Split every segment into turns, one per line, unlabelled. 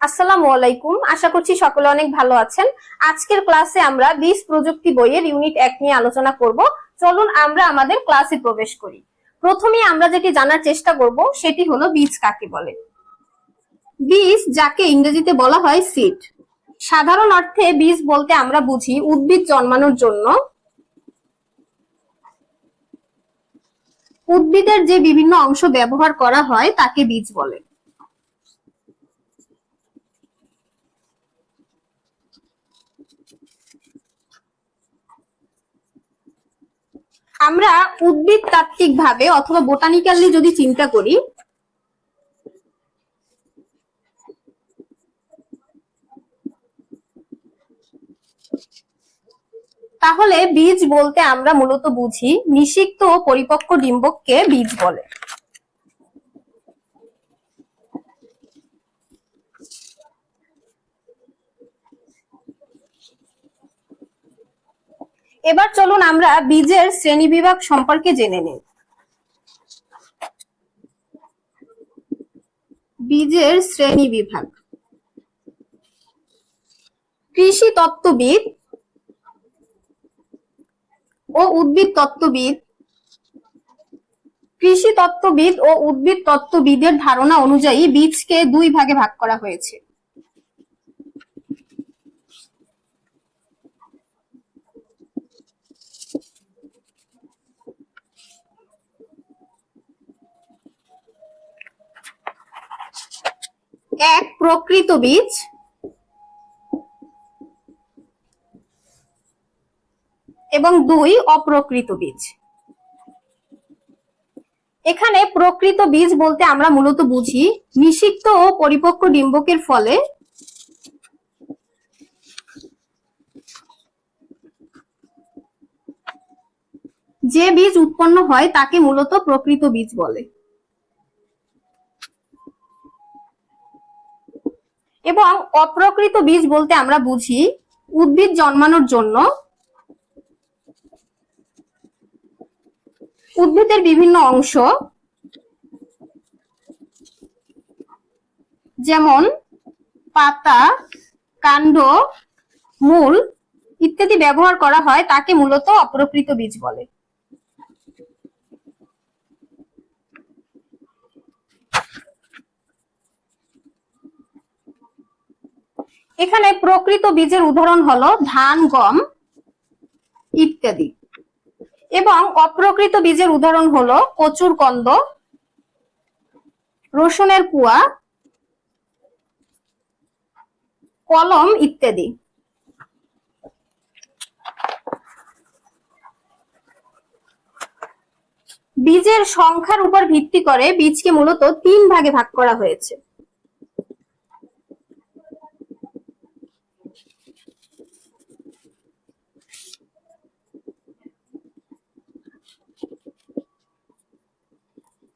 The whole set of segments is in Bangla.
আসসালামু আলাইকুম। আশা করছি সকলে অনেক ভালো আছেন। আজকের ক্লাসে আমরা বীজ প্রযুক্তি বইয়ের ইউনিট 1 নিয়ে আলোচনা করব। চলুন আমরা আমাদের ক্লাসে প্রবেশ করি। প্রথমে আমরা যেটি জানার চেষ্টা করব সেটি হলো বীজ কাকে বলে। বীজ, যাকে ইংরেজিতে বলা হয় সিড, সাধারণ অর্থে বীজ বলতে আমরা বুঝি উদ্ভিদ জন্মানোর জন্য উদ্ভিদের যে বিভিন্ন অংশ ব্যবহার করা হয় তাকে বীজ বলে। আমরা উদ্ভিদ তাত্ত্বিক ভাবে অথবা বোটানিক্যালি যদি চিন্তা করি, তাহলে বীজ বলতে আমরা মূলত বুঝি নিষিক্ত ও পরিপক্ক ডিম্বককে বীজ বলে। এবার চলুন আমরা বীজের শ্রেণীবিভাগ সম্পর্কে জেনে নিই। বীজের শ্রেণীবিভাগ: কৃষি তত্ত্ববিদ ও উদ্ভিদ তত্ত্ববিদ। কৃষি তত্ত্ববিদ ও উদ্ভিদ তত্ত্ববিদের ধারণা অনুযায়ী বীজকে দুই ভাগে ভাগ করা হয়েছে। এক, প্রকৃত বীজ এবং দুই, অপ্রকৃত বীজ। এখানে প্রকৃত বীজ বলতে আমরা মূলত বুঝি নিষিক্ত ও পরিপক্ক ডিম্বকের ফলে যে বীজ উৎপন্ন হয় তাকে মূলত প্রকৃত বীজ বলে। এবং অপ্রকৃত বীজ বলতে আমরা বুঝি উদ্ভিদ জন্মানোর জন্য উদ্ভিদের বিভিন্ন অংশ, যেমন পাতা, কাণ্ড, মূল ইত্যাদি ব্যবহার করা হয় তাকে মূলত অপ্রকৃত বীজ বলে। এখানে প্রকৃত বীজের উদাহরণ হলো ধান, গম ইত্যাদি। এবং অপ্রকৃত বীজের উদাহরণ হলো কচুর কন্দ, রসুনের কুয়া, কলম ইত্যাদি। বীজের সংখ্যার উপর ভিত্তি করে বীজকে মূলত তিন ভাগে ভাগ করা হয়েছে।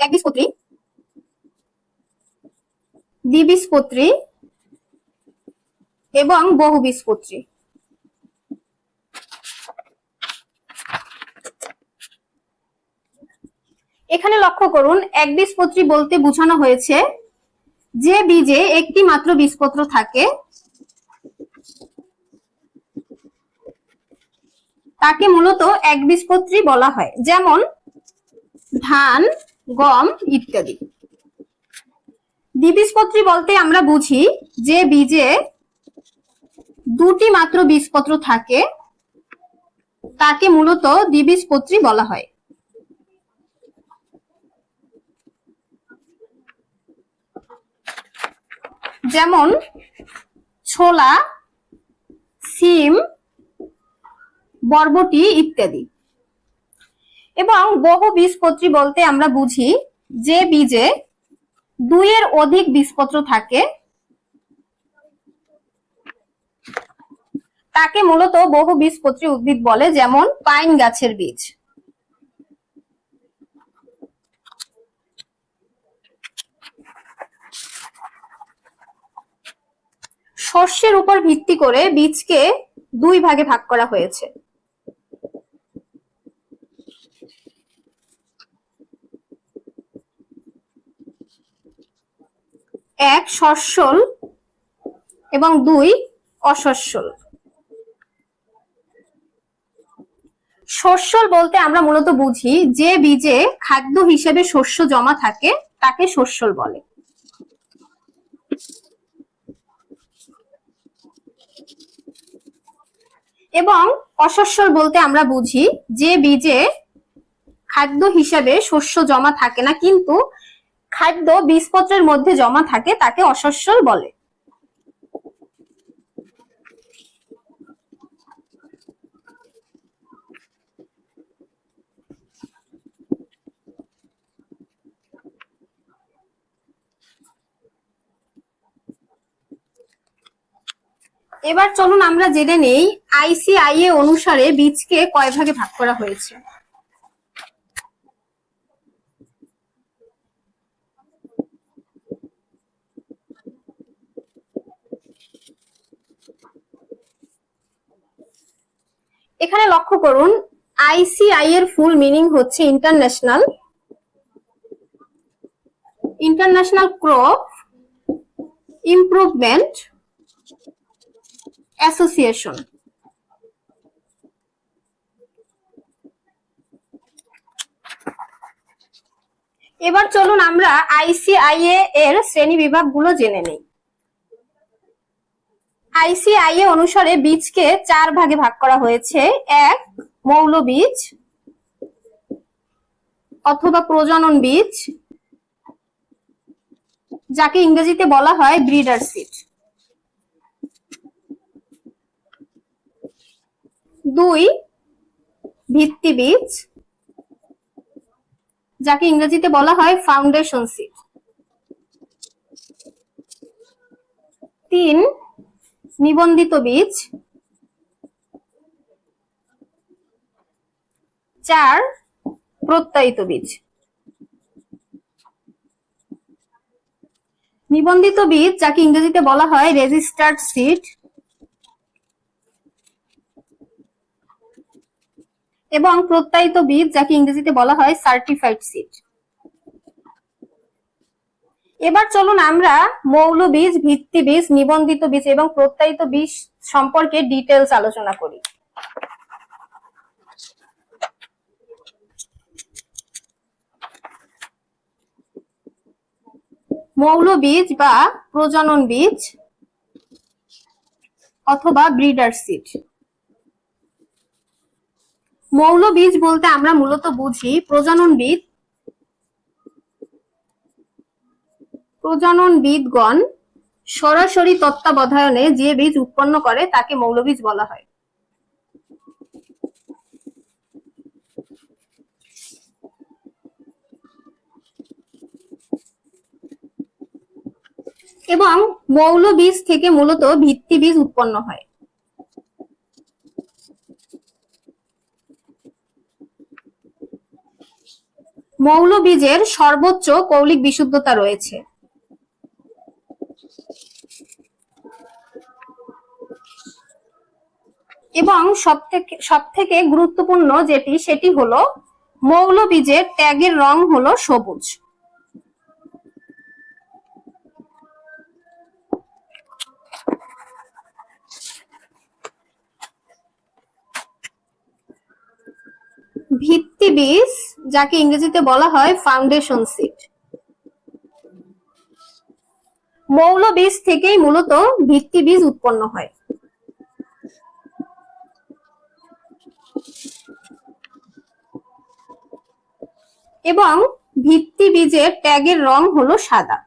একবীজপত্রী, দ্বিবীজপত্রী এবং বহুবীজপত্রী। এখানে লক্ষ্য করুন, একবীজপত্রী বলতে বোঝানো হয়েছে যে বীজে একটি মাত্র বীজপত্র থাকে তাকে মূলত একবীজপত্রী বলা হয়, যেমন ধান, গম ইত্যাদি। দ্বিবীজপত্রী বলতে আমরা বুঝি যে বীজে দুটি মাত্র বীজপত্র থাকে তাকে মূলত দ্বিবীজপত্রী বলা হয়। যেমন ছোলা, সিম, বরবটি ইত্যাদি। এবং বহুবীজপত্রী বলতে আমরা বুঝি যে বীজে দুইয়ের অধিক বীজপত্র থাকে তাকে মূলত বহুবীজপত্রী উদ্ভিদ বলে, যেমন পাইন গাছের বীজ। শস্যের উপর ভিত্তি করে বীজকে দুই ভাগে ভাগ করা হয়েছে। এক, শস্যল এবং 2 অসস্যল। শস্যল বলতে আমরা মূলত বুঝি যে বীজে খাদ্য হিসেবে শস্য জমা থাকে তাকে শস্যল বলে। এবং অসস্যল বলতে আমরা বুঝি যে বীজে খাদ্য হিসেবে শস্য জমা থাকে না কিন্তু খাদ্য বীজপত্রের মধ্যে জমা থাকে তাকে অসস্যল বলে। এবার চলুন আমরা জেনে নেই আইসিআইএ অনুসারে বীজকে কয় ভাগে ভাগ করা হয়েছে। এখানে লক্ষ্য করুন আইসিআই এর ফুল মিনিং হচ্ছে ইন্টারন্যাশনাল ক্রপ ইমপ্রুভমেন্ট অ্যাসোসিয়েশন। এবার চলুন আমরা আইসিআইএ এর শ্রেণী বিভাগগুলো জেনে নিই। আইসিআইএ অনুসারে বীজকে 4 ভাগে ভাগ করা হয়েছে। 1 মৌল বীজ অথবা প্রজনন বীজ, যাকে ইংরেজিতে বলা হয় ব্রিডার সিড। 2 ভিত্তি বীজ, যাকে ইংরেজিতে বলা হয় ফাউন্ডেশন সিড। 3 নিবন্ধিত বীজ। 4 প্রত্যায়িত বীজ। নিবন্ধিত বীজ, যাকে ইংরেজিতে বলা হয় রেজিস্টার্ড সিড, এবং প্রত্যায়িত বীজ, যাকে ইংরেজিতে বলা হয় সার্টিফাইড সিড। এবার চলুন আমরা মৌল বীজ, ভিত্তি বীজ, নিবন্ধিত বীজ এবং প্রত্যায়িত বীজ সম্পর্কে ডিটেলস আলোচনা করি। মৌল বীজ বা প্রজনন বীজ অথবা ব্রিডার সিড। মৌল বীজ বলতে আমরা মূলত বুঝি প্রজননবিদগণ সরাসরি তত্ত্বাবধানে যে বীজ উৎপন্ন করে তাকে মৌলবীজ বলা হয়। এবং মৌল বীজ থেকে মূলত ভিত্তি বীজ উৎপন্ন হয়। মৌল বীজের সর্বোচ্চ কৌলিক বিশুদ্ধতা রয়েছে। এবং সবথেকে গুরুত্বপূর্ণ সেটি হলো মৌল বীজের ট্যাগের রং হলো সবুজ। ভিত্তি বীজ, যাকে ইংরেজিতে বলা হয় ফাউন্ডেশন সিড। মৌল বীজ থেকেই মূলত ভিত্তি বীজ উৎপন্ন হয়। এবং ভিত্তি বীজের ট্যাগের রং হলো সাদা।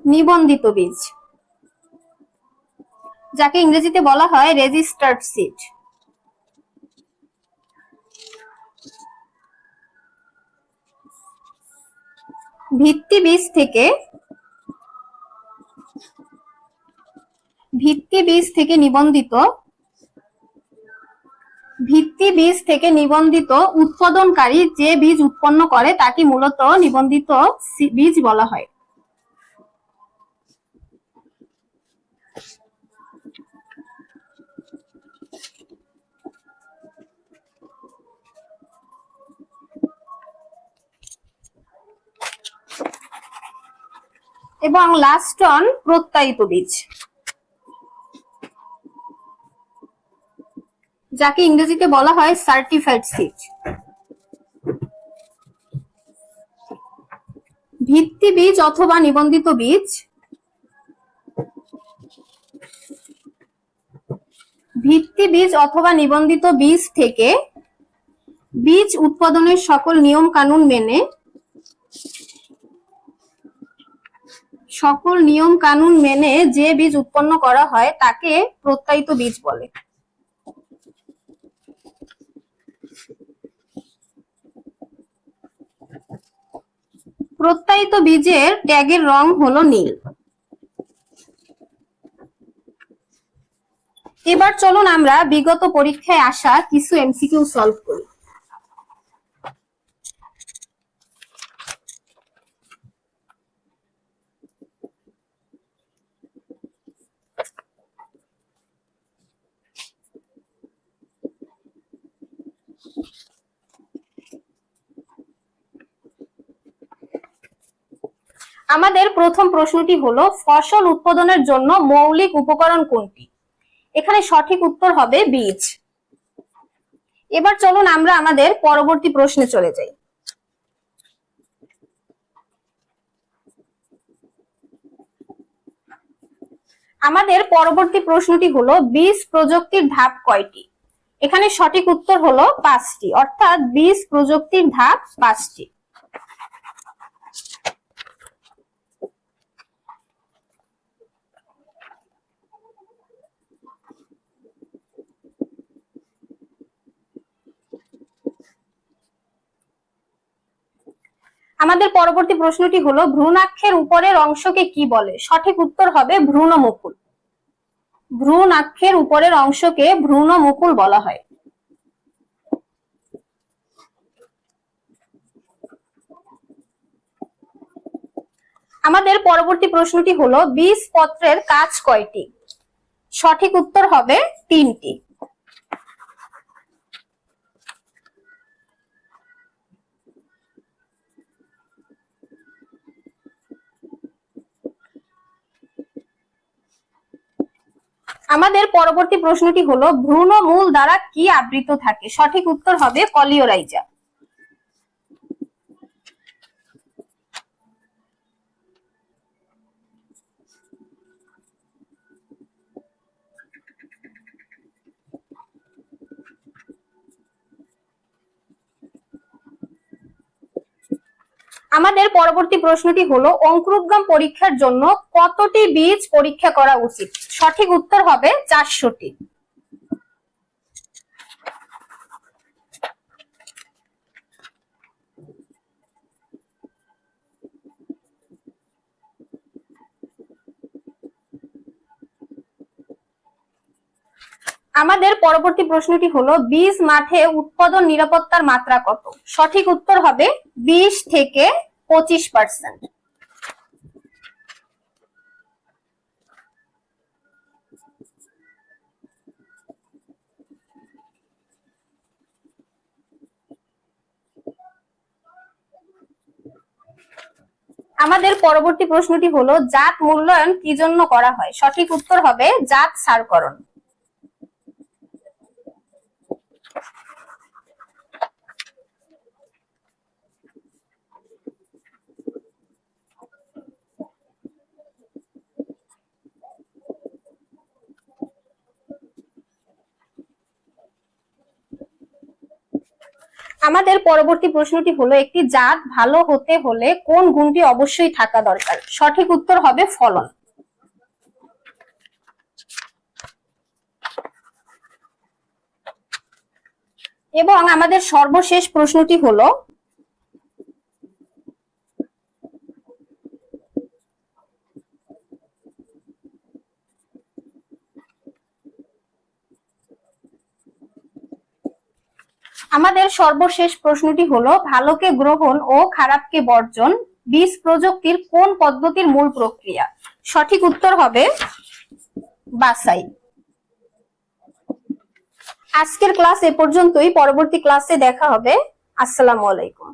নিবন্ধিত বীজ, যাকে ইংরেজিতে বলা হয় রেজিস্টার্ড সিড। ভিত্তি বীজ থেকে নিবন্ধিত উৎপাদনকারী যে বীজ উৎপন্ন করে তাকে মূলত নিবন্ধিত বীজ বলা হয়। এবং লাস্ট অন প্রত্যায়িত বীজ, যাকে ইংরেজিতে বলা হয় সার্টিফাইড সিড। ভিত্তি বীজ অথবা নিবন্ধিত বীজ ভিত্তি বীজ অথবা নিবন্ধিত বীজ থেকে বীজ উৎপাদনের সকল নিয়ম কানুন মেনে যে বীজ উৎপন্ন করা হয় তাকে প্রত্যায়িত বীজ বলে। প্রত্যায়িত বীজের ট্যাগের রং হলো নীল। এবার চলুন আমরা বিগত পরীক্ষায় আসা কিছু এমসিকিউ সলভ করি। আমাদের প্রথম প্রশ্নটি হলো ফসল উৎপাদনের জন্য মৌলিক উপকরণ কোনটি? এখানে সঠিক উত্তর হবে বীজ। এবার চলুন আমরা আমাদের পরবর্তী প্রশ্নে চলে যাই। আমাদের পরবর্তী প্রশ্নটি হলো বীজ প্রযুক্তির ধাপ কয়টি? এখানে সঠিক উত্তর হলো 5টি, অর্থাৎ বীজ প্রযুক্তির ধাপ 5টি। আমাদের পরবর্তী প্রশ্নটি হলো ভ্রূণাক্ষের উপরের অংশকে কি বলে? সঠিক উত্তর হবে ভ্রূণমুকুল। ভ্রূণাক্ষের উপরের অংশকে ভ্রূণমুকুল বলা হয়। আমাদের পরবর্তী প্রশ্নটি হলো বীজপত্রের কাজ কয়টি? সঠিক উত্তর হবে 3টি। আমাদের পরবর্তী প্রশ্নটি হলো ভ্রূণমূল দ্বারা কি আবৃত থাকে? সঠিক উত্তর হবে কলিওরাইজা। আমাদের পরবর্তী প্রশ্নটি হলো অঙ্কুরোদ্গম পরীক্ষার জন্য কতটি বীজ পরীক্ষা করা উচিত? সঠিক উত্তর হবে 400টি। আমাদের পরবর্তী প্রশ্নটি হলো বীজ মাঠে উৎপাদন নিরাপত্তার মাত্রা কত? সঠিক উত্তর হবে 20 থেকে 25%। আমাদের পরবর্তী প্রশ্নটি হলো জাত মূল্যায়ন কি জন্য করা হয়? সঠিক উত্তর হবে জাত সারকরণ। আমাদের পরবর্তী প্রশ্নটি হলো একটি জাত ভালো হতে হলে কোন গুণটি অবশ্যই থাকা দরকার? সঠিক উত্তর হবে ফলন। এবং আমাদের সর্বশেষ প্রশ্নটি হলো ভালোকে গ্রহণ ও খারাপকে বর্জন বীজ প্রযুক্তির কোন পদ্ধতির মূল প্রক্রিয়া? সঠিক উত্তর হবে বাছাই। আজকের ক্লাস এ পর্যন্তই, পরবর্তী ক্লাসে দেখা হবে। আসসালামু আলাইকুম।